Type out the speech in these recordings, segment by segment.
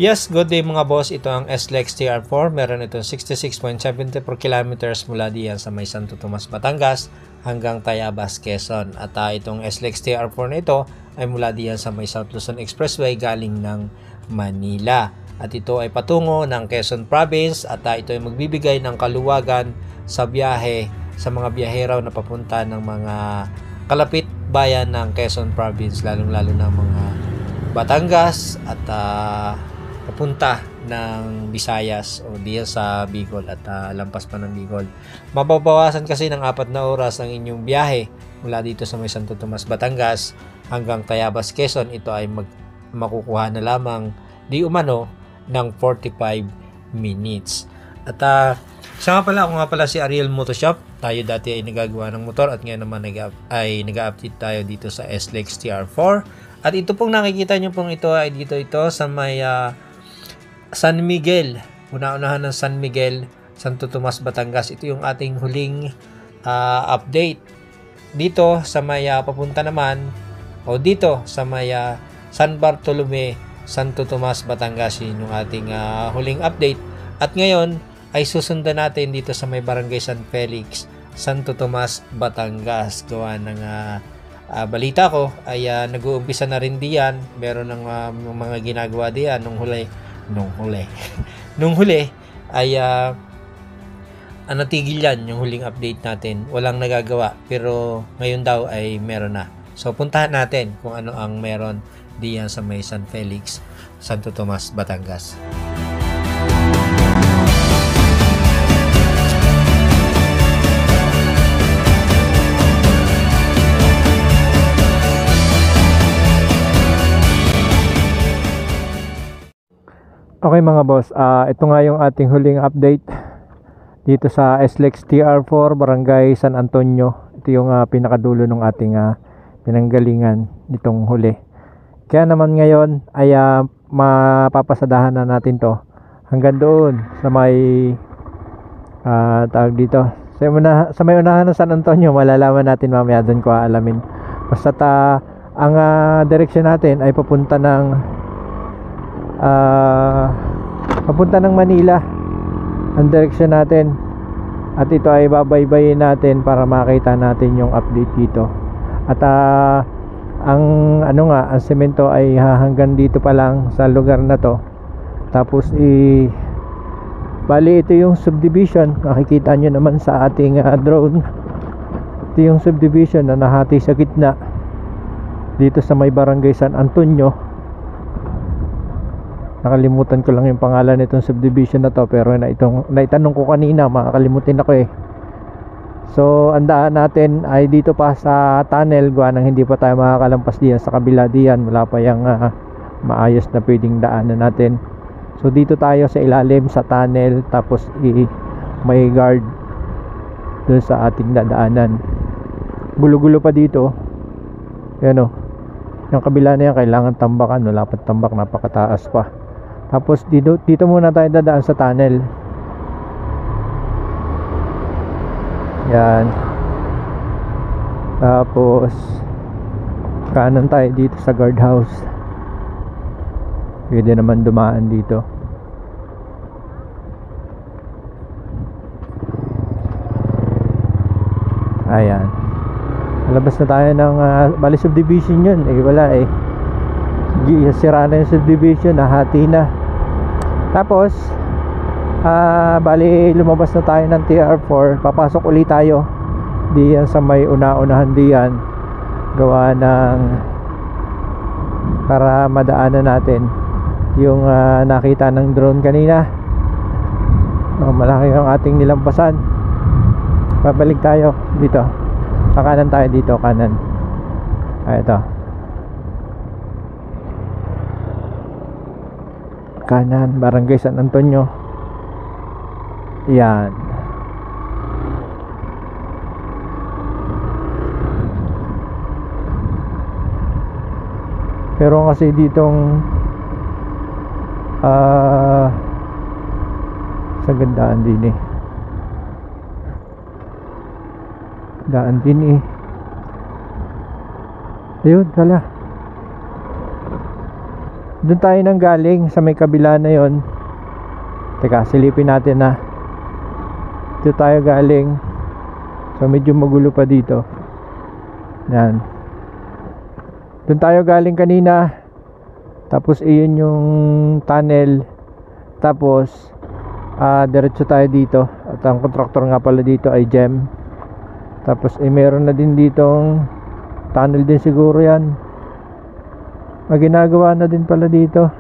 Yes, good day mga boss. Ito ang SLEX TR4. Meron itong 66.74 kilometers mula diyan sa may Santo Tomas, Batangas hanggang Tayabas, Quezon. At itong SLEX TR4 na ito ay mula diyan sa may South Luzon Expressway galing ng Manila. At ito ay patungo ng Quezon Province at ito ay magbibigay ng kaluwagan sa biyahe sa mga biyahero na papunta ng mga kalapit bayan ng Quezon Province, lalong-lalo na mga Batangas at papunta ng Visayas o diyan sa Bicol at lampas pa ng Bicol. Mababawasan kasi ng 4 na oras ang inyong biyahe mula dito sa may Santo Tomas, Batangas hanggang Tayabas, Quezon. Ito ay makukuha na lamang di umano ng 45 minutes. At siya nga pala, ako nga pala si Ariel Motoshop. Tayo dati ay nagagawa ng motor at ngayon naman ay nag-update tayo dito sa SLEX TR4. At ito pong nakikita nyo pong ito ay dito sa may San Miguel, una-unahan ng San Miguel, Santo Tomas, Batangas. Ito yung ating huling update. Dito sa may papunta naman o dito sa may San Bartolome, Santo Tomas, Batangas. Yun yung ating huling update. At ngayon ay susundan natin dito sa may Barangay San Felix, Santo Tomas, Batangas. Gawa ng balita ko ay nag-uumpisa na rin diyan. Meron ng mga ginagawa diyan nung huli ay natigil yan yung huling update natin. Walang nagagawa pero ngayon daw ay meron na. So puntahan natin kung ano ang meron diyan sa may San Felix, Santo Tomas, Batangas. Okay mga boss, ito nga yung ating huling update dito sa SLEX TR4 Barangay San Antonio. Ito yung pinakadulo ng ating pinanggalingan nitong huli. Kaya naman ngayon ay mapapasadahan na natin to hanggang doon sa may tawag dito sa may unahan ng San Antonio. Malalaman natin mamaya, doon ko aalamin. Basta ang direksyon natin ay papunta ng Manila ang direksyon natin, at ito ay babaybayin natin para makita natin yung update dito. At ang semento ay hanggang dito pa lang sa lugar na to. Tapos bali ito yung subdivision, nakikita nyo naman sa ating drone. Ito yung subdivision na nahati sa gitna dito sa may Barangay San Antonio. Nakalimutan ko lang yung pangalan nitong subdivision na to, pero naitanong ko kanina, makakalimutin ako eh. So ang daan natin ay dito pa sa tunnel, gawa nang hindi pa tayo makakalampas diyan sa kabila diyan. Wala pa yung maayos na pwedeng daanan natin. So dito tayo sa ilalim sa tunnel, tapos may guard dun sa ating dadaanan. Gulo-gulo pa dito. Yan o, yung kabila na yan kailangan tambakan. Wala pa tambak, napakataas pa. Tapos dito muna tayo dadaan sa tunnel. Yan. Tapos kanan tayo dito sa guardhouse. Pwede naman dumaan dito. Ayan. Labas na tayo ng bali subdivision yun. Wala eh. Sira na yung subdivision, nahati na. Tapos bali lumabas na tayo ng TR4. Papasok ulit tayo diyan sa may una-unahan diyan, gawa ng para madaanan natin yung nakita ng drone kanina. Malaki yung ating nilampasan. Babalik tayo dito, kakanan tayo dito, kanan. Ito kanan, Barangay San Antonio. Yan. Pero kasi ditong sa gandaan din eh. Daan din eh. Ayun, tala. Doon tayo nang galing sa may kabila na yon. Teka, silipin natin na. Dito tayo galing. So medyo magulo pa dito. Yan. Doon tayo galing kanina. Tapos iyon yung tunnel. Tapos diretso tayo dito. At ang kontraktor nga pala dito ay GEM. Tapos meron na din ditong tunnel din siguro yan. Ginagawa na din pala dito.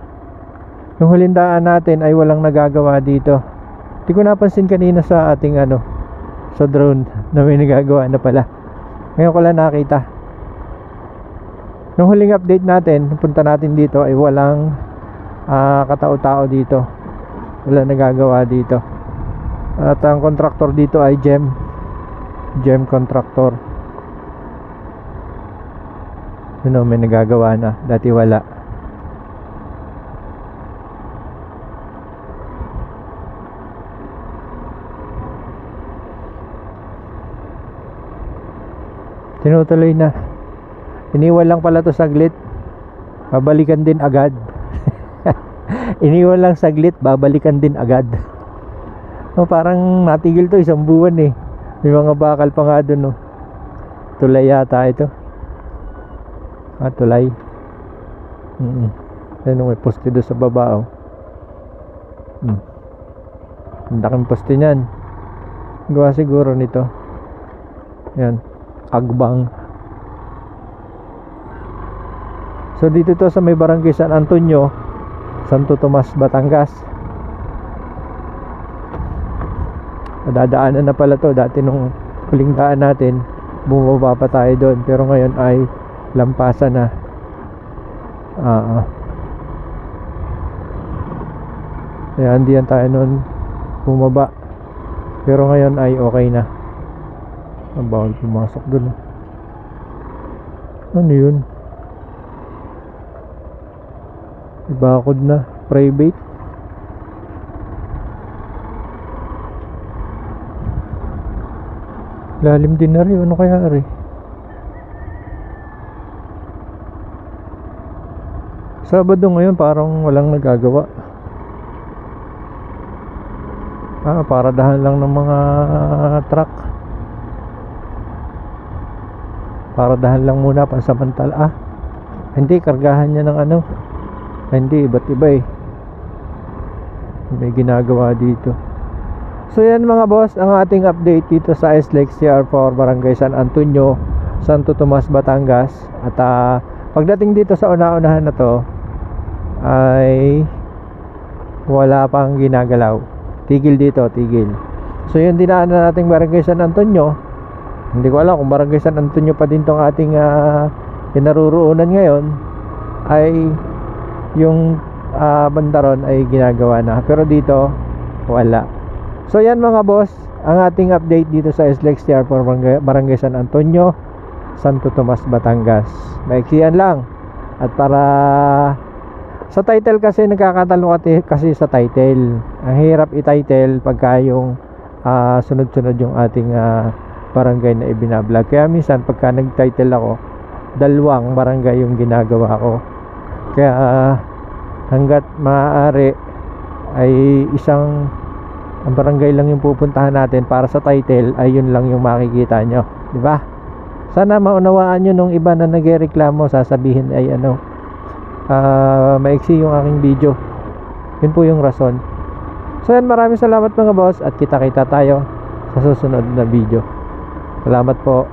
Yung huling daan natin ay walang nagagawa dito. Di ko napansin kanina sa ating sa drone na may nagagawa na pala. Ngayon ko lang nakita. Nung huling update natin, punta natin dito ay walang katao-tao dito. Wala nagagawa dito. At ang contractor dito ay GEM contractor. May nagagawa na. Dati wala. Tinutuloy na. Iniwan lang pala to saglit. Babalikan din agad. Iniwan lang saglit, babalikan din agad. Parang natigil to isang buwan eh. May mga bakal pa nga dun Tulay yata ito. Tulay. May poste doon sa baba Ang laking poste niyan. Gawa siguro nito. Yan, Agbang. So dito to sa may barangay San Antonio, Santo Tomas, Batangas. Dadaanan na pala to. Dati nung huling daan natin, bumaba pa tayo doon. Pero ngayon ay lampasan na. Kaya hindi yan tayo noon bumaba. Pero ngayon ay okay na. Ang bawal pumasok doon. Ano yun? Ibakod na. Private. Lalim din na rin. Ano kaya rin? Sabado ngayon parang walang nagagawa. Paradahan lang ng mga truck. Paradahan lang muna pansamantala. Hindi, kargahan niya ng hindi, iba't iba eh. May ginagawa dito. So yan mga boss, ang ating update dito sa SLEX TR4 Barangay San Antonio, Santo Tomas, Batangas. At pagdating dito sa una-unahan na to ay wala pang ginagalaw. Tigil dito, tigil. So yun, dinaanan nating Barangay San Antonio. Hindi ko alam kung Barangay San Antonio pa din tong ating kinaruroonan ngayon, ay yung bandaron ay ginagawa na. Pero dito wala. So yan mga boss, ang ating update dito sa SLEX TR4 Barangay San Antonio, Santo Tomas, Batangas. Maiksiyan lang. At para sa title kasi, nagkakatalo kasi sa title. Ang hirap i-title pagka yung sunod-sunod yung ating barangay na ibinablog. Kaya minsan pagka nag-title ako, dalawang barangay yung ginagawa ko. Kaya hanggat maaari ay ang barangay lang yung pupuntahan natin. Para sa title ay yun lang yung makikita nyo, di ba? Sana maunawaan nyo nung iba na nagreklamo, sasabihin ay maiksi yung aking video. Yun po yung rason. So yan, maraming salamat mga boss, at kita-kita tayo sa susunod na video. Salamat po.